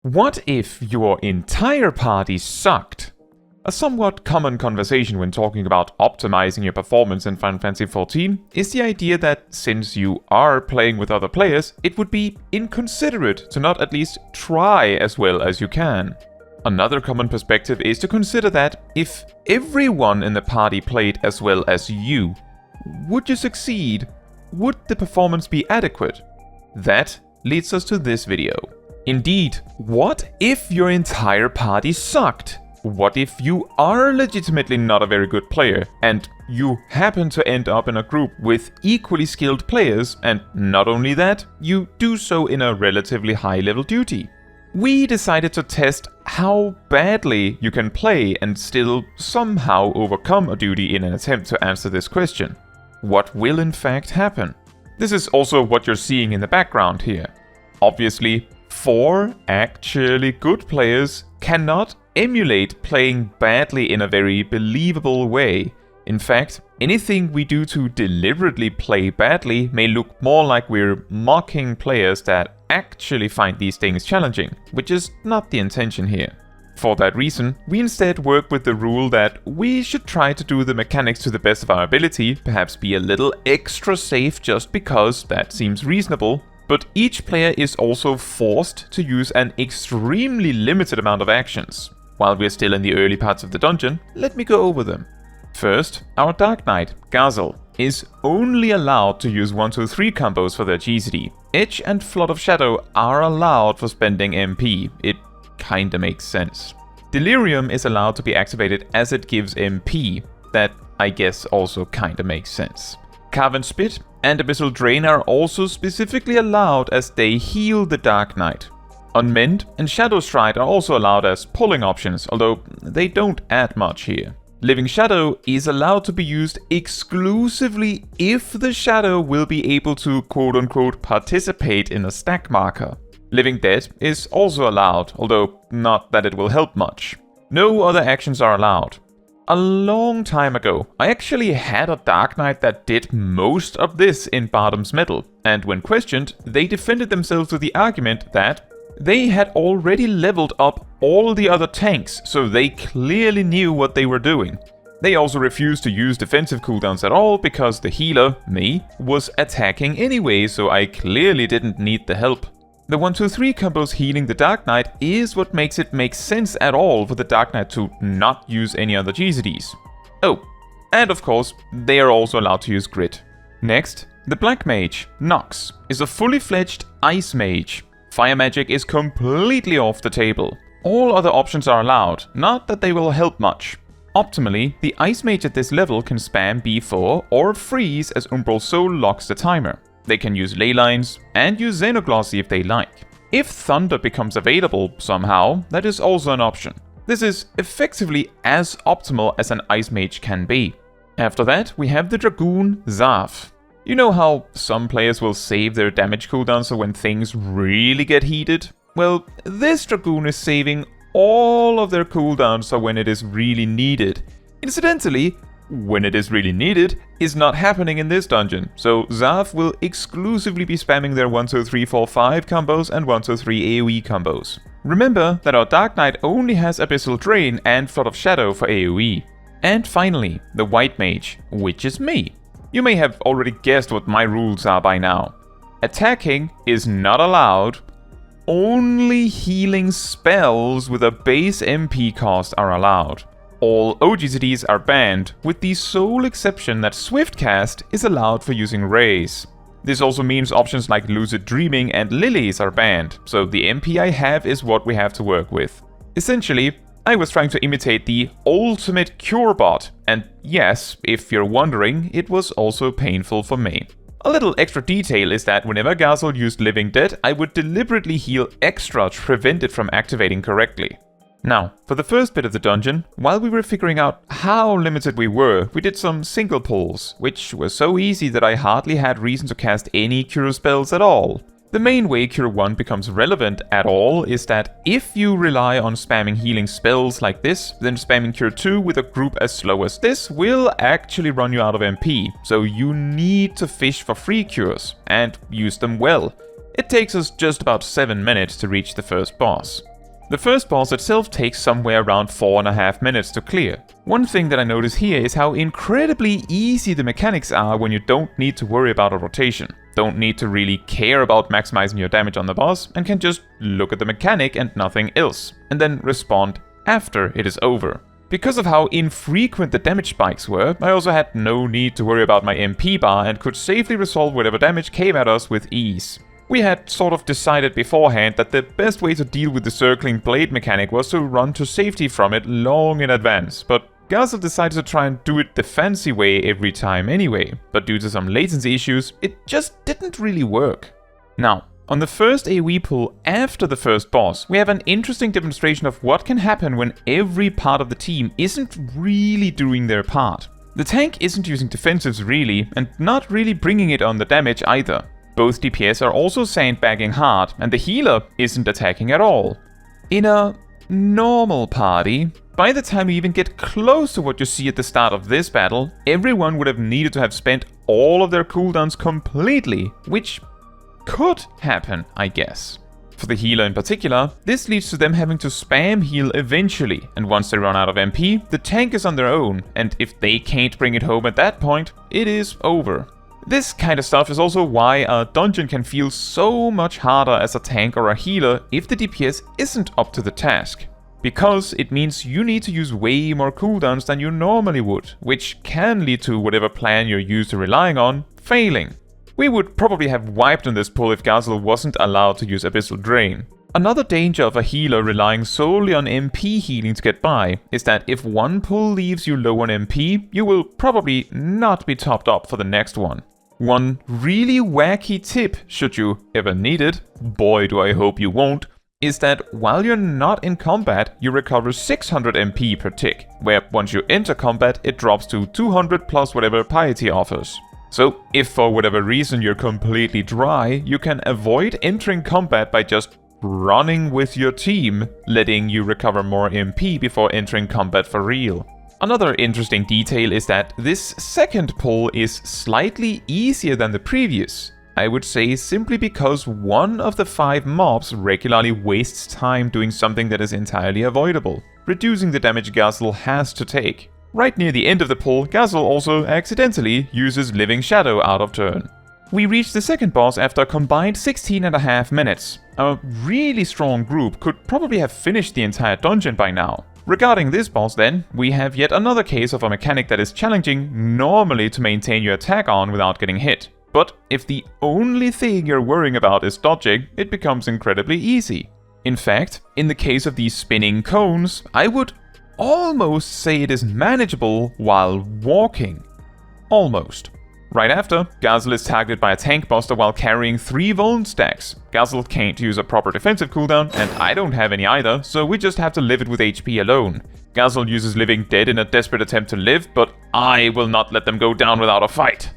What if your entire party sucked? A somewhat common conversation when talking about optimizing your performance in Final Fantasy XIV is the idea that since you are playing with other players, it would be inconsiderate to not at least try as well as you can. Another common perspective is to consider that if everyone in the party played as well as you, would you succeed? Would the performance be adequate? That leads us to this video. Indeed, what if your entire party sucked? What if you are legitimately not a very good player, and you happen to end up in a group with equally skilled players, and not only that, you do so in a relatively high-level duty? We decided to test how badly you can play and still somehow overcome a duty in an attempt to answer this question. What will in fact happen? This is also what you're seeing in the background here. Obviously, 4 actually good players cannot emulate playing badly in a very believable way. In fact, anything we do to deliberately play badly may look more like we're mocking players that actually find these things challenging, which is not the intention here. For that reason, we instead work with the rule that we should try to do the mechanics to the best of our ability, perhaps be a little extra safe just because that seems reasonable, but each player is also forced to use an extremely limited amount of actions. While we're still in the early parts of the dungeon, let me go over them. First, our Dark Knight, Gazel, is only allowed to use 1-2-3 combos for their GCD. Edge and Flood of Shadow are allowed for spending MP. It kinda makes sense. Delirium is allowed to be activated as it gives MP. That, I guess, also kinda makes sense. Carve and Spit and Abyssal Drain are also specifically allowed as they heal the Dark Knight. Unmend and Shadow Stride are also allowed as pulling options, although they don't add much here. Living Shadow is allowed to be used exclusively if the Shadow will be able to quote-unquote participate in a stack marker. Living Dead is also allowed, although not that it will help much. No other actions are allowed. A long time ago, I actually had a Dark Knight that did most of this in Bottom's Metal, and when questioned, they defended themselves with the argument that they had already leveled up all the other tanks, so they clearly knew what they were doing. They also refused to use defensive cooldowns at all because the healer, me, was attacking anyway, so I clearly didn't need the help. The 1-2-3 combos healing the Dark Knight is what makes it make sense at all for the Dark Knight to not use any other GCDs. Oh, and of course, they are also allowed to use Grit. Next, the Black Mage, Nox, is a fully fledged Ice Mage. Fire magic is completely off the table. All other options are allowed, not that they will help much. Optimally, the Ice Mage at this level can spam B4 or freeze as Umbral Soul locks the timer. They can use ley lines and use Xenoglossy if they like. If Thunder becomes available somehow, that is also an option. This is effectively as optimal as an Ice Mage can be. After that, we have the Dragoon, Zaf. You know how some players will save their damage cooldown so when things really get heated? Well, this Dragoon is saving all of their cooldowns so when it is really needed. Incidentally, when it is really needed is not happening in this dungeon, so Zaf will exclusively be spamming their 1-2-3-4-5 combos and 1-2-3 AoE combos. Remember that our Dark Knight only has Abyssal Drain and Flood of Shadow for AoE. And finally, the White Mage, which is me. You may have already guessed what my rules are by now. Attacking is not allowed. Only healing spells with a base MP cost are allowed. All oGCDs are banned, with the sole exception that Swiftcast is allowed for using Rays. This also means options like Lucid Dreaming and Lilies are banned, so the MP I have is what we have to work with. Essentially, I was trying to imitate the ultimate Curebot, and yes, if you're wondering, it was also painful for me. A little extra detail is that whenever Gazel used Living Dead, I would deliberately heal extra to prevent it from activating correctly. Now, for the first bit of the dungeon, while we were figuring out how limited we were, we did some single pulls, which were so easy that I hardly had reason to cast any Cure spells at all. The main way Cure 1 becomes relevant at all is that if you rely on spamming healing spells like this, then spamming Cure 2 with a group as slow as this will actually run you out of MP, so you need to fish for free cures, and use them well. It takes us just about 7 minutes to reach the first boss. The first boss itself takes somewhere around 4.5 minutes to clear. One thing that I notice here is how incredibly easy the mechanics are when you don't need to worry about a rotation, don't need to really care about maximizing your damage on the boss, and can just look at the mechanic and nothing else, and then respond after it is over. Because of how infrequent the damage spikes were, I also had no need to worry about my MP bar and could safely resolve whatever damage came at us with ease. We had sort of decided beforehand that the best way to deal with the circling blade mechanic was to run to safety from it long in advance, but Gazel decided to try and do it the fancy way every time anyway, but due to some latency issues, it just didn't really work. Now, on the first AoE pull after the first boss, we have an interesting demonstration of what can happen when every part of the team isn't really doing their part. The tank isn't using defensives really, and not really bringing it on the damage either. Both DPS are also sandbagging hard, and the healer isn't attacking at all. In a normal party, by the time you even get close to what you see at the start of this battle, everyone would have needed to have spent all of their cooldowns completely, which could happen, I guess. For the healer in particular, this leads to them having to spam heal eventually, and once they run out of MP, the tank is on their own, and if they can't bring it home at that point, it is over. This kind of stuff is also why a dungeon can feel so much harder as a tank or a healer if the DPS isn't up to the task. Because it means you need to use way more cooldowns than you normally would, which can lead to whatever plan you're used to relying on failing. We would probably have wiped on this pull if Gazel wasn't allowed to use Abyssal Drain. Another danger of a healer relying solely on MP healing to get by is that if one pull leaves you low on MP, you will probably not be topped up for the next one. One really wacky tip, should you ever need it, boy do I hope you won't, is that while you're not in combat, you recover 600 MP per tick, where once you enter combat it drops to 200 plus whatever piety offers. So, if for whatever reason you're completely dry, you can avoid entering combat by just running with your team, letting you recover more MP before entering combat for real. Another interesting detail is that this second pull is slightly easier than the previous. I would say simply because one of the 5 mobs regularly wastes time doing something that is entirely avoidable, reducing the damage Gazel has to take. Right near the end of the pull, Gazel also accidentally uses Living Shadow out of turn. We reached the second boss after a combined 16.5 minutes. A really strong group could probably have finished the entire dungeon by now. Regarding this boss then, we have yet another case of a mechanic that is challenging normally to maintain your attack on without getting hit. But if the only thing you're worrying about is dodging, it becomes incredibly easy. In fact, in the case of these spinning cones, I would almost say it is manageable while walking. Almost. Right after, Gazel is targeted by a tank buster while carrying 3 vuln stacks. Gazel can't use a proper defensive cooldown, and I don't have any either, so we just have to live it with HP alone. Gazel uses Living Dead in a desperate attempt to live, but I will not let them go down without a fight.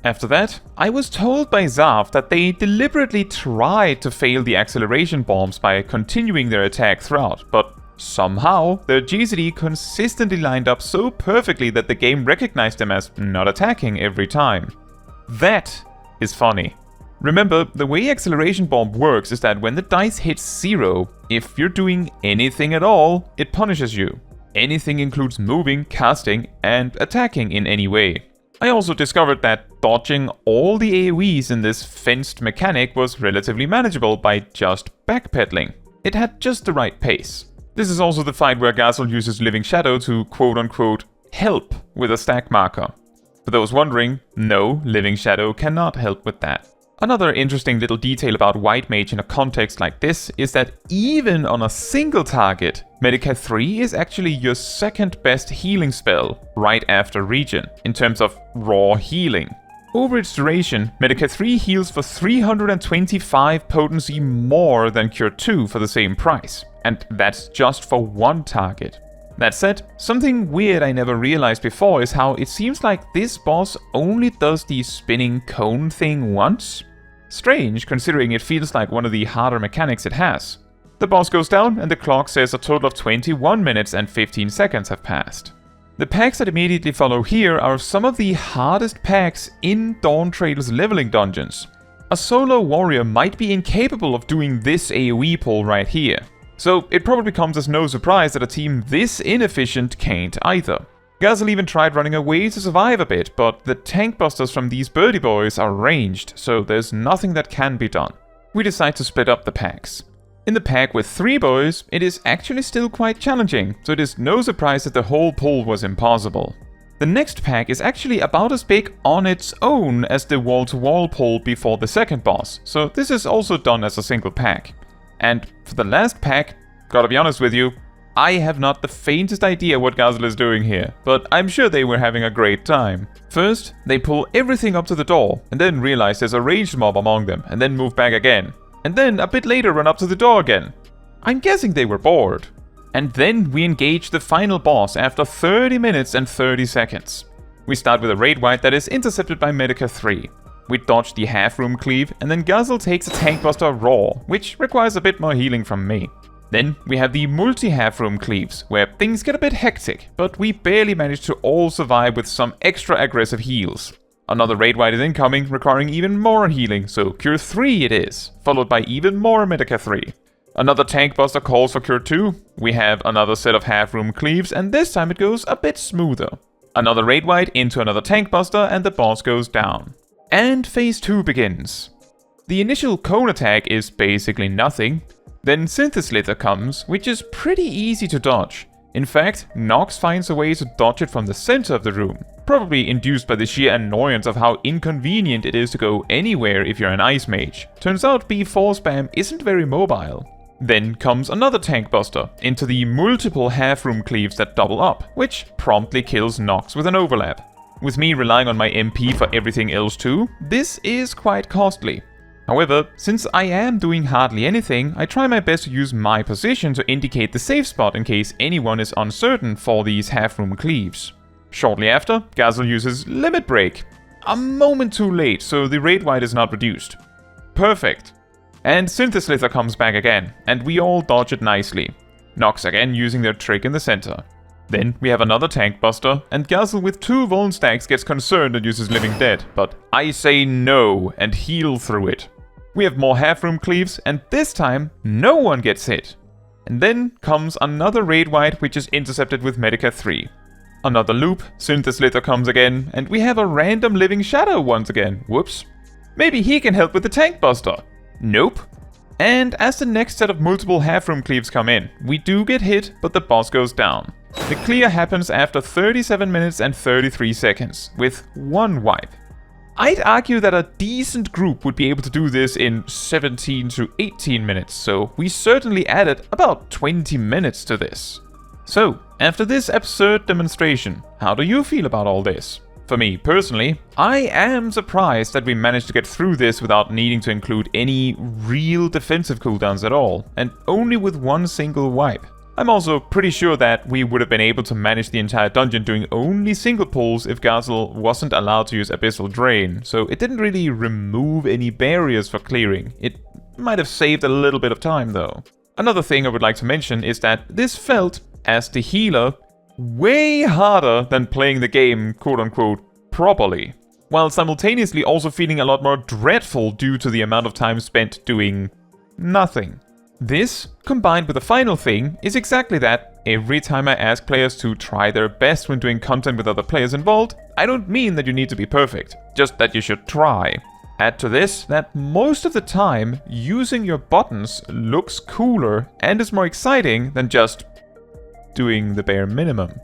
After that, I was told by Zav that they deliberately tried to fail the acceleration bombs by continuing their attack throughout, but somehow, their GCD consistently lined up so perfectly that the game recognized them as not attacking every time. That is funny. Remember, the way Acceleration Bomb works is that when the dice hits 0, if you're doing anything at all, it punishes you. Anything includes moving, casting, and attacking in any way. I also discovered that dodging all the AoEs in this fenced mechanic was relatively manageable by just backpedaling. It had just the right pace. This is also the fight where Gazel uses Living Shadow to quote-unquote help with a stack marker. For those wondering, no, Living Shadow cannot help with that. Another interesting little detail about White Mage in a context like this is that even on a single target, Medica 3 is actually your second best healing spell, right after Regen, in terms of raw healing. Over its duration, Medica 3 heals for 325 potency more than Cure 2 for the same price. And that's just for one target. That said, something weird I never realized before is how it seems like this boss only does the spinning cone thing once. Strange, considering it feels like one of the harder mechanics it has. The boss goes down and the clock says a total of 21 minutes and 15 seconds have passed. The packs that immediately follow here are some of the hardest packs in Dawntrail's leveling dungeons. A solo warrior might be incapable of doing this AoE pull right here. So it probably comes as no surprise that a team this inefficient can't either. Gazel even tried running away to survive a bit, but the tank busters from these birdie boys are ranged, so there's nothing that can be done. We decide to split up the packs. In the pack with 3 boys, it is actually still quite challenging, so it is no surprise that the whole pull was impossible. The next pack is actually about as big on its own as the wall-to-wall pull before the second boss, so this is also done as a single pack. And for the last pack, gotta be honest with you, I have not the faintest idea what Gazel is doing here, but I'm sure they were having a great time. First, they pull everything up to the door, and then realize there's a ranged mob among them, and then move back again. And then a bit later run up to the door again. I'm guessing they were bored. And then we engage the final boss after 30 minutes and 30 seconds. We start with a raid wipe that is intercepted by Medica 3. We dodge the half-room cleave, and then Gazel takes a tank buster raw, which requires a bit more healing from me. Then we have the multi-half-room cleaves, where things get a bit hectic, but we barely manage to all survive with some extra aggressive heals. Another raid wipe is incoming, requiring even more healing, so Cure 3 it is, followed by even more Medica 3. Another tank buster calls for Cure 2, we have another set of half-room cleaves, and this time it goes a bit smoother. Another raid wipe into another tank buster, and the boss goes down. And phase 2 begins. The initial cone attack is basically nothing. Then Syntheslither comes, which is pretty easy to dodge. In fact, Nox finds a way to dodge it from the center of the room, probably induced by the sheer annoyance of how inconvenient it is to go anywhere if you're an Ice Mage. Turns out B4 spam isn't very mobile. Then comes another tank buster, into the multiple half-room cleaves that double up, which promptly kills Nox with an overlap. With me relying on my MP for everything else too, this is quite costly. However, since I am doing hardly anything, I try my best to use my position to indicate the safe spot in case anyone is uncertain for these half-room cleaves. Shortly after, Gazel uses Limit Break. A moment too late, so the raid wipe is not reduced. Perfect. And Syntheslither comes back again, and we all dodge it nicely. Nox again using their trick in the center. Then we have another tank buster, and Gazel with 2 Vuln stacks gets concerned and uses Living Dead, but I say no and heal through it. We have more half-room cleaves, and this time, no one gets hit. And then comes another raid wipe which is intercepted with Medica 3. Another loop, Syntheslither comes again, and we have a random living shadow once again. Whoops. Maybe he can help with the tank buster. Nope. And as the next set of multiple half-room cleaves come in, we do get hit, but the boss goes down. The clear happens after 37 minutes and 33 seconds, with 1 wipe. I'd argue that a decent group would be able to do this in 17 to 18 minutes, so we certainly added about 20 minutes to this. So, after this absurd demonstration, how do you feel about all this? For me, personally, I am surprised that we managed to get through this without needing to include any real defensive cooldowns at all, and only with 1 single wipe. I'm also pretty sure that we would have been able to manage the entire dungeon doing only single pulls if Gazel wasn't allowed to use Abyssal Drain, so it didn't really remove any barriers for clearing. It might have saved a little bit of time though. Another thing I would like to mention is that this felt, as the healer, way harder than playing the game quote-unquote properly, while simultaneously also feeling a lot more dreadful due to the amount of time spent doing nothing. This, combined with the final thing, is exactly that. Every time I ask players to try their best when doing content with other players involved, I don't mean that you need to be perfect, just that you should try. Add to this that most of the time, using your buttons looks cooler and is more exciting than just doing the bare minimum.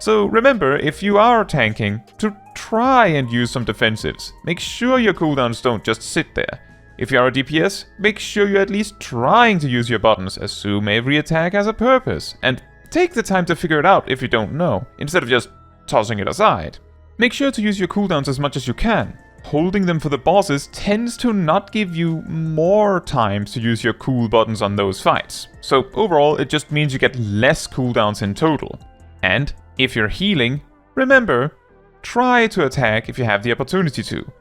So remember, if you are tanking, to try and use some defensives. Make sure your cooldowns don't just sit there. If you are a DPS, make sure you're at least trying to use your buttons, assume every attack has a purpose, and take the time to figure it out if you don't know, instead of just tossing it aside. Make sure to use your cooldowns as much as you can. Holding them for the bosses tends to not give you more time to use your cool buttons on those fights, so overall it just means you get less cooldowns in total. And if you're healing, remember, try to attack if you have the opportunity to.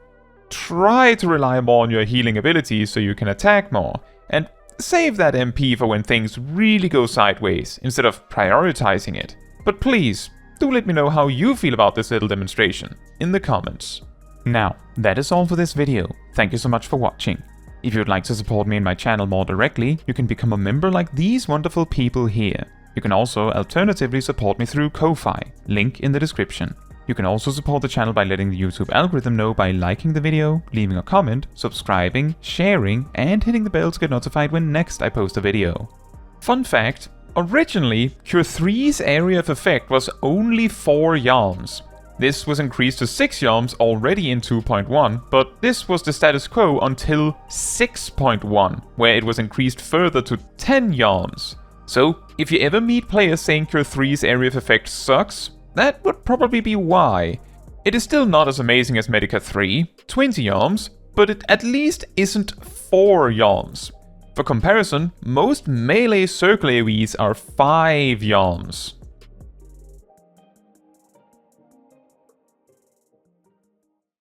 Try to rely more on your healing abilities so you can attack more, and save that MP for when things really go sideways, instead of prioritizing it. But please, do let me know how you feel about this little demonstration in the comments. Now, that is all for this video. Thank you so much for watching. If you'd like to support me and my channel more directly, you can become a member like these wonderful people here. You can also alternatively support me through Ko-Fi, link in the description. You can also support the channel by letting the YouTube algorithm know by liking the video, leaving a comment, subscribing, sharing, and hitting the bell to get notified when next I post a video. Fun fact, originally, Cure 3's area of effect was only 4 yalms. This was increased to 6 yalms already in 2.1, but this was the status quo until 6.1, where it was increased further to 10 yalms. So, if you ever meet players saying Cure 3's area of effect sucks, that would probably be why. It is still not as amazing as Medica 3, 20 yalms, but it at least isn't 4 yalms. For comparison, most melee circle AoEs are 5 yalms.